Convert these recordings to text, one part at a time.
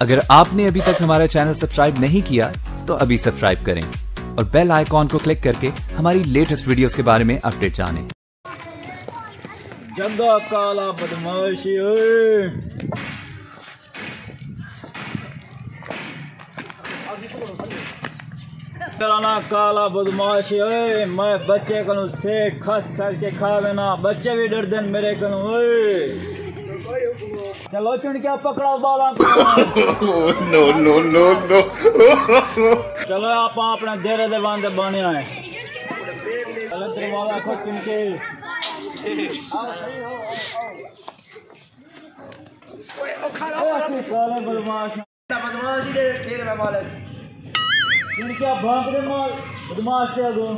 अगर आपने अभी तक हमारा चैनल सब्सक्राइब नहीं किया तो अभी सब्सक्राइब करें और बेल आइकॉन को क्लिक करके हमारी लेटेस्ट वीडियोस के बारे में अपडेट जानें। जग्गा काला बदमाशी कराना काला बदमाशी मैं बच्चे को से खस खस के खावे ना बच्चे भी डर देन मेरे को चलो चिड़किया पकड़ो बाला नो नो नो नो चलो आप अपने देरे दे बांधे बने आए चलो दरवाजा खोल चिड़के काले बदमाश बदमाशी दे ठीक है मालिक चिड़किया भाग दे माल बदमाश से आगो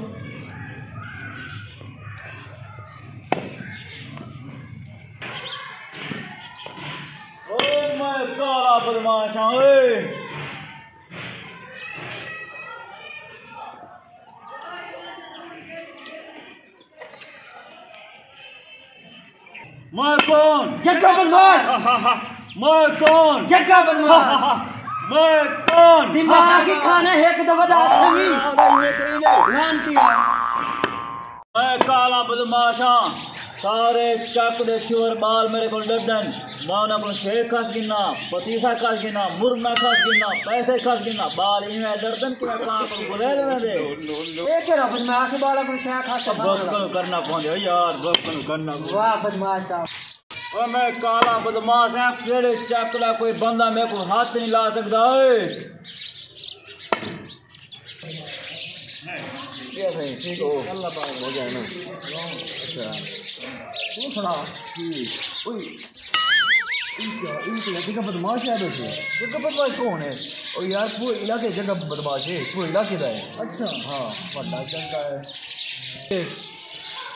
मैं काला बदमाश हूँ मैं कौन जग्गा बदमाश मैं कौन जग्गा बदमाश मैं कौन दिमाग की खाना है कि दबा मैं काला बदमाश हाँ सारे चक दे चोर बाल मेरे को डरदन माना को शेख खस गिना पतीसा खस गिना मुर्ना खस गिना पैसे खस गिना बाल इनमें डरदन के कहां पर बुले ले दे ए केरा बदमाश बाला को शेख खस बकन करना पौंदे यार बकन करना वाह बदमाश साहब ओ मैं काला बदमाश है केड़े चकला कोई बंदा मेरे को हाथ नहीं ला सकदा ये सही ठीक हो अल्लाह पाक हो जाए ना अच्छा तू सुना ओए इनके जगह बदमाश है दोस्त जगह बदमाश कौन है ओ यार पूरे इलाके जगह बदमाश है पूरे इलाके का है अच्छा हां बड़ा चंगा है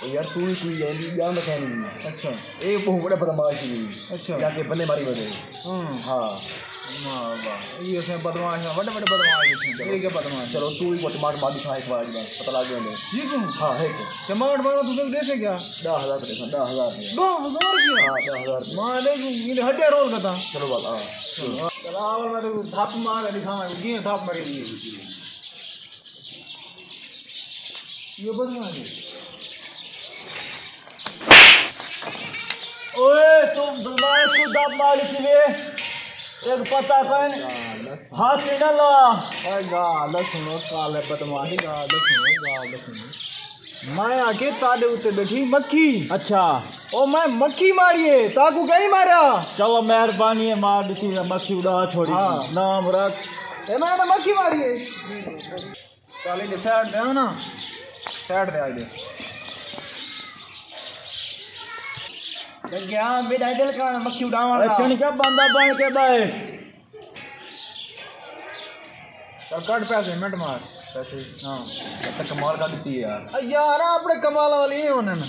ओ यार तू ही जान रखा नहीं अच्छा एक बहुत बड़ा बदमाश है अच्छा जाके बल्ले मारी बजे हां वाह ये से बदमाश है बड़े बड़े बदमाश है ये बदमाश चलो तू ही टमाटर मार दिखा एक बार पता लग गया ठीक है हां है टमाटर मारो तू दे से क्या 10000 दे 10000 की हां 10000 माने ये हड्डी रोल का था चलो बात हां चलो और मैं तो थाप मार दिखाऊंगा ये थाप मारेगी ये बदमाश है ओए तुम बदमाश को दाब मारी थी एक पता कौन हाथ नहीं डाला गाल सुनो काले बदमाशी गाल सुनो मैं आके ताले उत्ते बैठी मक्खी अच्छा ओ मैं मक्खी मारी है ताकू कहीं मारा चलो मेहरबानी है मार दी मक्खी उड़ा छोड़ी हाँ। नाम रख ए मैं तो मक्खी मारी है चल इधर साइड दे ना साइड दे आगे क्या बेटा दिल का मक्खी उड़ावा चढ़ क्या बंदा बन के बाए तो कट पैसे मिनट मार पैसे हां तक कमाल का देती है यार अपने कमाल वाली है उन्होंने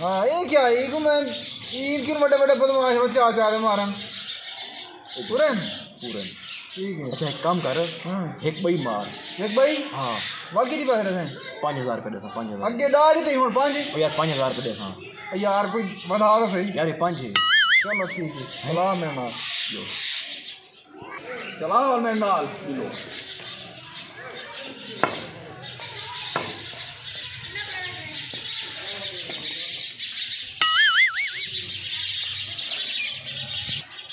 हां ये क्या है को मैं ईद के बड़े बड़े बदमाश बच्चे आ जा रहे मारन पूरे ठीक है अच्छा एक काम कर एक भाई मार एक भाई हां बाकी दी पैसे दे 5000 रुपए दे 5000 आगे डाल ही हुन 5 यार 5000 रुपए दे हां यार कोई बता दो सही यार 5 चलो ठीक है चला मेरे नाल चला और मेरे नाल लो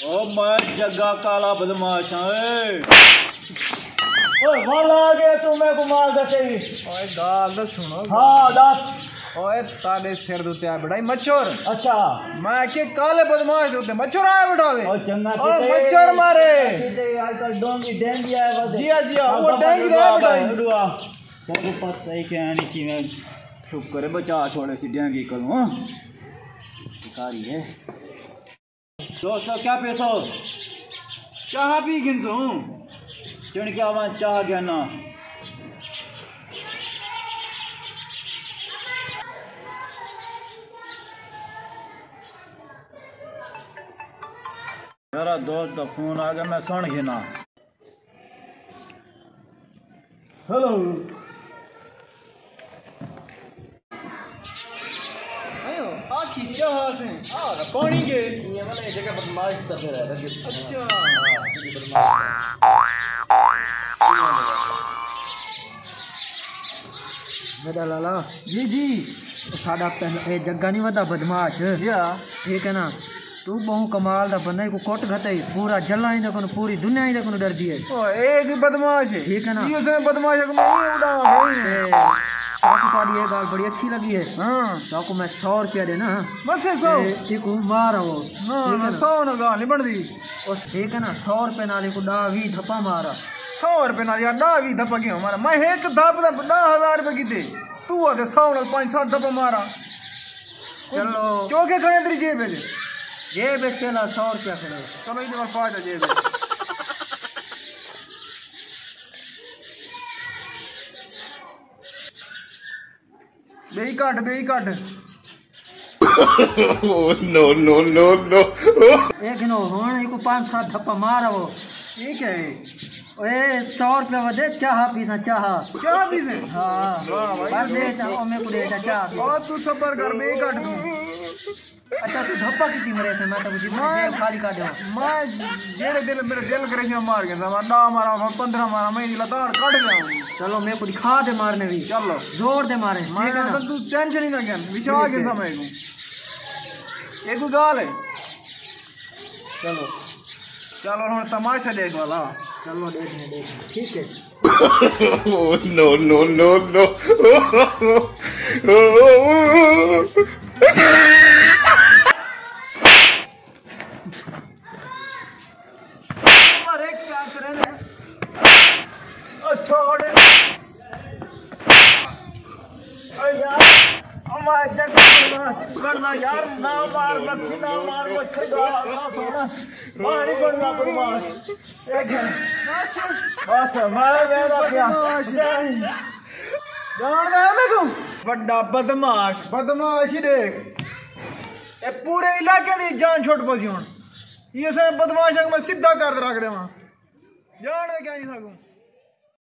ओ मैं जग्गा काला बदमाश हूं ओए वाला आ गया तू मैं को मार दे ओए गाल सुनो हां दस ओए ताले सिर दुते आ बेटा मच्छर अच्छा मैं के काले बदमाश दुते मच्छर आया बेटावे ओ चंगा ओ मच्छर मारे आजकल डोंगी डेंगी आया बदे जी वो डेंगी रे बेटा उड़वा तेरे पास सही कहनी थी मैं चुप करे बचा छोड़े सी डेंगी करूं भिखारी है दोस्तों क्या पैसा चाह पी गिनसो चिड़ क्या मैं चाह गया ना मेरा दोस्त का फोन आ गया मैं सुन गिना हेलो खींचा हां से पानी के ये वाला जगह बदमाश करते रहता है। अच्छा मेरा लाला जी जी साडा ए जग्गा नहीं वदा बदमाश या ठीक है ना तू बहु कमाल दा बंदा को कोट घटे पूरा जला ही देखो पूरी दुनिया ही देखो डर दी है ओ एक ही बदमाश है ठीक है ना ये से बदमाश को मैं उड़ा गई साकू ताड़ी ये गाल बड़ी अच्छी लगी है हां साकू मैं 100 रुपया देना बस 100 ठीक मार वो ना 100 ना गाल नहीं बनदी उस ठीक है ना 100 रुपए नाले को 20 धप्पा मारा 100 रुपए ना यार 20 धप्पा क्यों मारा मैं एक धप दा 10000 रुपए की दे तू आते 100 ना 5-7 धप्पा मारा चलो चौके खड़े तेरी जेब में जेब में चला 100 रुपया खड़े चलो इधर वाल पाजा जेब में बेई काट No, no, no, no. एक नो होण एक 5-7 धप्पा मारा वो ठीक है ओए 100 रुपया वदे चाह पीसा चाह भी से हां वाह भाई बस दे चाह मैं को दे चाह और तू सबर कर बेई काट तू अच्छा तू धप्पा की मरे से मैं तो बुझी जेब खाली काट दे मैं जेड़े दिल मेरे दिल करे से मार के sama 10 मारा 15 मारा मैं लगातार काट गया चलो मैं को दिखा दे मारने भी चलो जोर दे मारे मैं ठीक है ना तू टेंशन ही ना कर विचार के समय को एक गाल है चलो चलो हम तमाशा देख वाला चलो देखने ठीक है Oh, no, no, no, no. अरे क्या करे छोड़ यार हमारे जगह करना यार ना मार बच्ची ना मार बच्ची मारी करना बदमाश बस मेरा क्या जान गया मैं को बड़ा बदमाश ही देख ये पूरे इलाके की जान छोड़ पसी हूं ये सब बदमाश मैं सीधा कर रख रहा जान क्या नहीं सकूं